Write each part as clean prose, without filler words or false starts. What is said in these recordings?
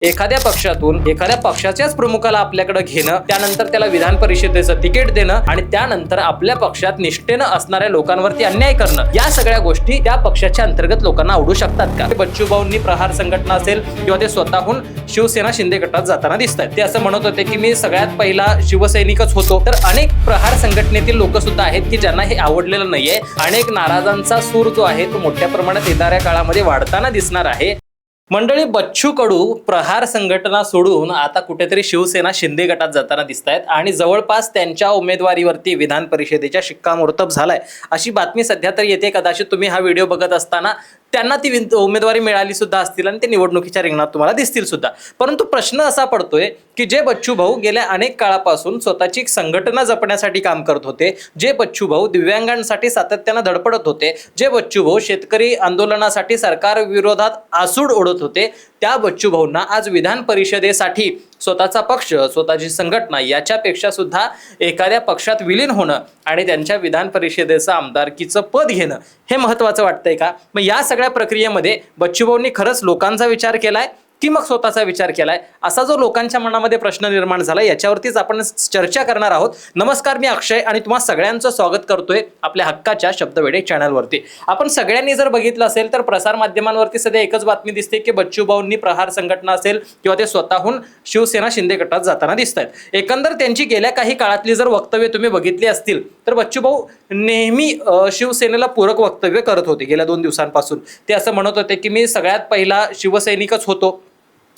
एखाद्या पक्षातून एखाद्या पक्षाच्याच प्रमुखाला आपल्याकडे घेणं, त्यानंतर त्याला विधान परिषदेचं तिकीट देणं आणि त्यानंतर आपल्या पक्षात निष्ठेनं असणाऱ्या लोकांवरती अन्याय करणं, या सगळ्या गोष्टी त्या पक्षाच्या अंतर्गत लोकांना आवडू शकतात का? बच्चू भाऊंनी प्रहार संघटना असेल किंवा ते स्वतःहून शिवसेना शिंदे गटात जाताना दिसत आहेत. ते असं म्हणत होते की मी सगळ्यात पहिला शिवसैनिकच होतो. तर अनेक प्रहार संघटनेतील लोक सुद्धा आहेत की ज्यांना हे आवडलेलं नाहीये. अनेक नाराजांचा सूर जो आहे तो मोठ्या प्रमाणात येणाऱ्या काळामध्ये वाढताना दिसणार आहे. मंडळी, बच्चू कडू प्रहार संघटना सोडून आता कुठेतरी शिवसेना शिंदे गटात जाताना दिसत आहेत आणि जवळपास त्यांच्या उमेदवारीवरती विधान परिषदेच्या शिक्कामोर्तब झालाय अशी बातमी सध्या तर येते. कदाचित तुम्ही हा व्हिडिओ बघत असताना त्यांना ती उमेदवारी मिळाली सुद्धा असतील आणि ते निवडणुकीच्या रिंगणात तुम्हाला दिसतील सुद्धा. परंतु प्रश्न असा पडतोय की जे बच्चू भाऊ गेल्या अनेक काळापासून स्वतःची संघटना जपण्यासाठी काम करत होते, जे बच्चू भाऊ दिव्यांगांसाठी सातत्यानं धडपडत होते, जे बच्चू भाऊ शेतकरी आंदोलनासाठी सरकार विरोधात आसूड ओढत होते, त्या बच्चू भाऊंना आज विधान परिषदेसाठी स्वतःचा पक्ष, स्वतःची संघटना याच्यापेक्षा सुद्धा एखाद्या पक्षात विलीन होणं आणि त्यांच्या विधान परिषदेचं आमदारकीचं पद घेणं हे महत्वाचं वाटतंय का? मग या सगळ्या प्रक्रियेमध्ये बच्चू भाऊंनी खरंच लोकांचा विचार केलाय की मग स्वतःचा विचार केलाय, असा जो लोकांच्या मनामध्ये प्रश्न निर्माण झाला याच्यावरतीच आपण चर्चा करणार आहोत. नमस्कार, मी अक्षय आणि तुम्हा सगळ्यांचं स्वागत करतोय आपल्या हक्काच्या शब्दवेडे चॅनलवरती. आपण सगळ्यांनी जर बघितलं असेल तर प्रसार माध्यमांवरती सध्या एकच बातमी दिसते की बच्चू भाऊंनी प्रहार संघटना असेल किंवा ते स्वतःहून शिवसेना शिंदे गटात जाताना दिसत आहेत. एकंदर त्यांची गेल्या काही काळातली जर वक्तव्य तुम्ही बघितली असतील तर बच्चू भाऊ नेहमी शिवसेनेला पूरक वक्तव्य करत होते. गेल्या 2 दिवसांपासून ते असं म्हणत होते की मी सगळ्यात पहिला शिवसैनिकच होतो,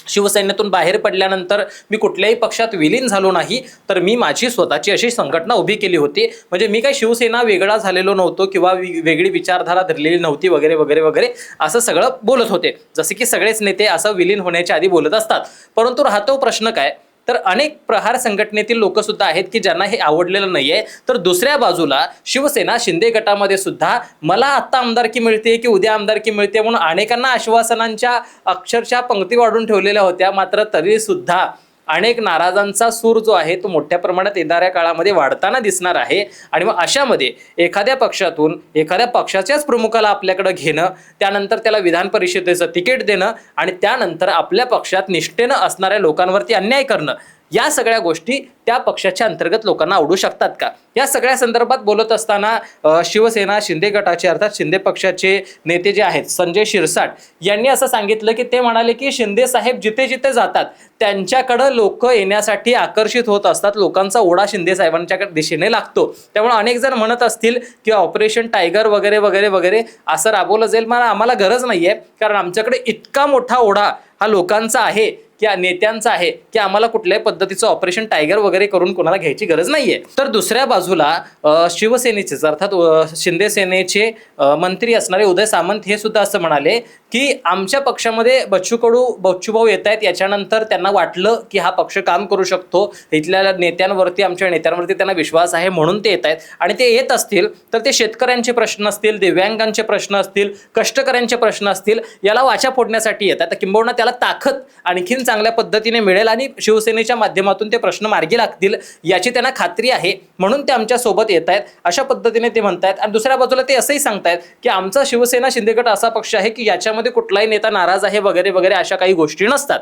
शिवसेनेतून बाहेर पडल्यानंतर मी कुठल्याही पक्षात विलीन झालो नाही, तर मी माझी स्वतःची अशी संघटना उभी केली होती. म्हणजे मी काही शिवसेना वेगळा झालेलो नव्हतो किंवा वेगळी विचारधारा धरलेली नव्हती वगैरे वगैरे वगैरे असं सगळं बोलत होते, जसे की सगळेच नेते असं विलीन होण्याच्या आधी बोलत असतात. परंतु राहतो प्रश्न काय, तर अनेक प्रहार संघटनेतील लोक सुद्धा आहेत की ज्यांना हे आवडलेलं नाहीये. तर दुसऱ्या बाजूला शिवसेना शिंदे गटामध्ये सुद्धा मला आता आमदारकी मिळते की उद्या आमदारकी मिळते म्हणून अनेकांना आश्वासनांच्या अक्षरशः पंक्ती वाढून ठेवलेल्या होत्या. मात्र तरी सुद्धा अनेक नाराजांचा सूर जो आहे तो मोठ्या प्रमाणात येणाऱ्या काळामध्ये वाढताना दिसणार आहे. आणि मग अशामध्ये एखाद्या पक्षातून एखाद्या पक्षाच्याच प्रमुखाला आपल्याकडे घेणं, त्यानंतर त्याला विधान परिषदेचं तिकीट देणं आणि त्यानंतर आपल्या पक्षात निष्ठेनं असणाऱ्या लोकांवरती अन्याय करणं, या सगळ्या गोष्टी त्या पक्षाच्या अंतर्गत लोकांना आवडू शकतात का? या सगळ्या संदर्भात बोलत असताना शिवसेना शिंदे गटाचे अर्थात शिंदे पक्षाचे नेते जे आहेत संजय शिरसाट यांनी असं सांगितलं की ते म्हणाले की शिंदे साहेब जिथे जिथे जातात त्यांच्याकडे लोक येण्यासाठी आकर्षित होत असतात, लोकांचा ओढा शिंदे साहेबांच्या दिशेने लागतो. त्यामुळे अनेक जण म्हणत असतील की ऑपरेशन टायगर वगैरे वगैरे वगैरे असं राबवलं जाईल, मला आम्हाला गरज नाहीये, कारण आमच्याकडे इतका मोठा ओढा हा लोकांचा आहे की नेत्यांचा आहे की आम्हाला कुठल्याही पद्धतीचं ऑपरेशन टायगर वगैरे करून कोणाला घ्यायची गरज नाहीये. तर दुसऱ्या बाजूला शिवसेनेचेच अर्थात शिंदे सेनेचे मंत्री असणारे उदय सामंत हे सुद्धा असं म्हणाले की आमच्या पक्षामध्ये बच्चू भाऊ येत आहेत, याच्यानंतर त्यांना वाटलं की हा पक्ष काम करू शकतो, इथल्या नेत्यांवरती आमच्या नेत्यांवरती त्यांना विश्वास आहे म्हणून ते येत आहेत. आणि ते येत असतील तर ते शेतकऱ्यांचे प्रश्न असतील, दिव्यांगांचे प्रश्न असतील, कष्टकऱ्यांचे प्रश्न असतील, याला वाचा फोडण्यासाठी येतात. किंबहुना त्याला ताकद आणखीन चांगल्या पद्धतीने मिळेल आणि शिवसेनेच्या माध्यमातून ते प्रश्न मार्गी लागतील याची त्यांना खात्री आहे, म्हणून ते आमच्या सोबत येत आहेत अशा पद्धतीने ते म्हणतायत. आणि दुसऱ्या बाजूला ते असंही सांगतायत की आमचा शिवसेना शिंदे गट असा पक्ष आहे की याच्यामध्ये कुठलाही नेता नाराज आहे वगैरे वगैरे अशा काही गोष्टी नसतात.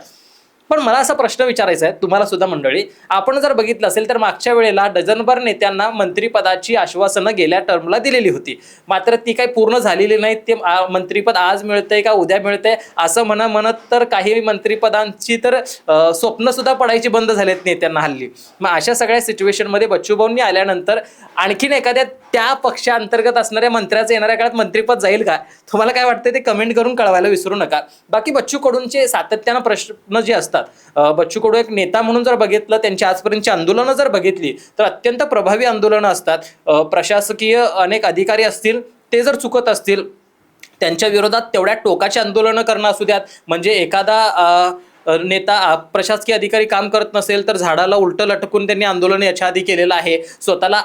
पण मला असा प्रश्न विचारायचा आहे तुम्हाला सुद्धा मंडळी, आपण जर बघितलं असेल तर मागच्या वेळेला डझनभर नेत्यांना मंत्रिपदाची आश्वासनं गेल्या टर्मला दिलेली होती, मात्र ती काही पूर्ण झालेली नाहीत. ते मंत्रिपद आज मिळतंय का उद्या मिळतंय असं म्हणत तर काही मंत्रिपदांची तर स्वप्न सुद्धा पडायची बंद झालेत नेत्यांना हल्ली. मग अशा सगळ्या सिच्युएशनमध्ये बच्चू भाऊंनी आल्यानंतर आणखीन एखाद्या त्या पक्षांतर्गत असणाऱ्या मंत्र्याचं येणाऱ्या काळात मंत्रिपद जाईल का? तुम्हाला काय वाटतं ते कमेंट करून कळवायला विसरू नका. बाकी बच्चू कडूंचे सातत्यानं प्रश्न जे असतात, बच्चू कडू एक नेता म्हणून जर बघितलं, त्यांची आजपर्यंतची आंदोलनं जर बघितली तर अत्यंत प्रभावी आंदोलनं असतात. प्रशासकीय अनेक अधिकारी असतील ते जर चुकत असतील त्यांच्या विरोधात तेवढ्या टोकाची आंदोलनं करणं असू द्यात, म्हणजे एखादा नेता प्रशासकीय अधिकारी काम करत नसेल तर झाडाला उलटं लटकून त्यांनी आंदोलन याच्या आधी केलेलं आहे. स्वतःला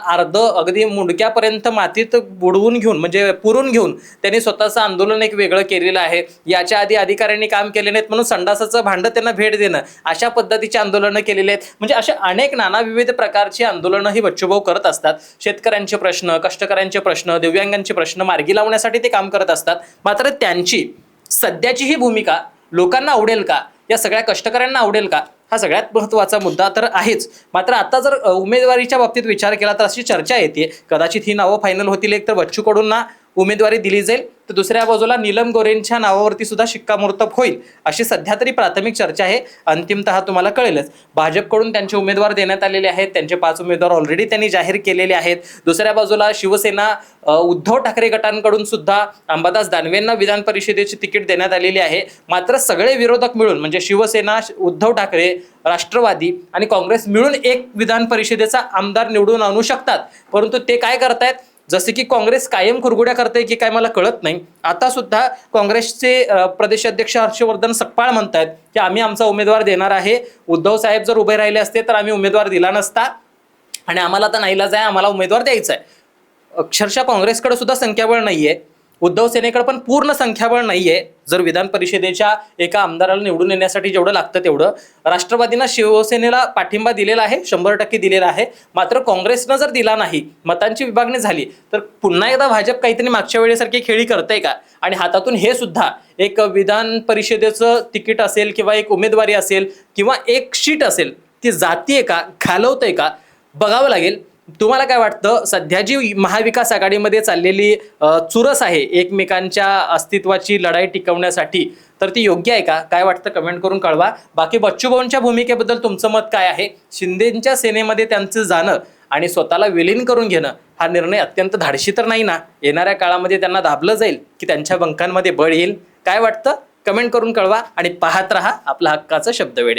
अगदी मुंडक्यापर्यंत मातीत बुडवून घेऊन म्हणजे पुरून घेऊन त्यांनी स्वतःचं आंदोलन एक वेगळं केलेलं आहे. याच्या आधी अधिकाऱ्यांनी काम केले नाहीत म्हणून संडासाचं भांडं त्यांना भेट देणं, अशा पद्धतीची आंदोलनं केलेली आहेत. म्हणजे अशा अनेक नाना विविध प्रकारची आंदोलनं ही बच्चूभाऊ करत असतात. शेतकऱ्यांचे प्रश्न, कष्टकऱ्यांचे प्रश्न, दिव्यांगांचे प्रश्न मार्गी लावण्यासाठी ते काम करत असतात. मात्र त्यांची सध्याची ही भूमिका लोकांना आवडेल का या सगळ्या कष्टकऱ्यांना आवडेल का? हा सगळ्यात महत्त्वाचा मुद्दा तर आहेच. मात्र आता जर उमेदवारीच्या बाबतीत विचार केला तर अशी चर्चा येते, कदाचित ही नावं फायनल होतील. एक तर बच्चू कडूंना उमेदवारी दिली जाईल, तर दुसऱ्या बाजूला नीलम गोरेंच्या नावावरती सुद्धा शिक्कामोर्तब होईल, अशी सध्या तरी प्राथमिक चर्चा आहे. अंतिमतः तुम्हाला कळेलच. भाजपकडून त्यांचे उमेदवार देण्यात आलेले आहेत, त्यांचे 5 उमेदवार ऑलरेडी त्यांनी जाहीर केलेले आहेत. दुसऱ्या बाजूला शिवसेना उद्धव ठाकरे गटांकडून सुद्धा अंबादास दानवेंना विधान परिषदेची तिकीट देण्यात आलेली आहे. मात्र सगळे विरोधक मिळून म्हणजे शिवसेना, उद्धव ठाकरे, राष्ट्रवादी आणि काँग्रेस मिळून एक विधान परिषदेचा आमदार निवडून आणू शकतात. परंतु ते काय करतायत, जसे की काँग्रेस कायम खुरगुड्या करते की काय मला कळत नाही. आता सुद्धा काँग्रेसचे प्रदेशाध्यक्ष हर्षवर्धन सकपाळ म्हणतायत की आम्ही आमचा उमेदवार देणार आहे. उद्धव साहेब जर उभे राहिले असते तर आम्ही उमेदवार दिला नसता आणि आम्हाला तर नाईलाज आहे, आम्हाला उमेदवार द्यायचा आहे. अक्षरशः काँग्रेसकडे सुद्धा संख्याबळ नाहीये, उद्धव सेनेकडे पण पूर्ण संख्याबळ नाहीये. जर विधान परिषदेच्या एका आमदाराला निवडून येण्यासाठी जेवढं लागतं तेवढं. राष्ट्रवादीनं शिवसेनेला पाठिंबा दिलेला आहे, 100% दिलेला आहे. मात्र काँग्रेसनं जर दिला नाही, मतांची विभागणी झाली, तर पुन्हा एकदा भाजप काहीतरी मागच्या वेळेसारखी खेळी करते का? आणि हातातून हे सुद्धा एक विधान परिषदेचं तिकीट असेल किंवा एक उमेदवारी असेल किंवा एक शीट असेल, ती जातीये का, घालवतंय का, बघावं लागेल. तुम्हाला काय वाटतं, सध्या जी महाविकास आघाडीमध्ये चाललेली चुरस आहे एकमेकांच्या अस्तित्वाची लढाई टिकवण्यासाठी, तर ती योग्य आहे का? काय वाटतं कमेंट करून कळवा. बाकी बच्चूभाऊंच्या भूमिकेबद्दल तुमचं मत काय आहे? शिंदेंच्या सेनेमध्ये त्यांचं जाणं आणि स्वतःला विलीन करून घेणं हा निर्णय अत्यंत धाडशी तर नाही ना? येणाऱ्या काळामध्ये त्यांना दाबलं जाईल की त्यांच्या बंकांमध्ये बळ येईल? काय वाटतं कमेंट करून कळवा आणि पाहत रहा आपला हक्काचं शब्दवेडे.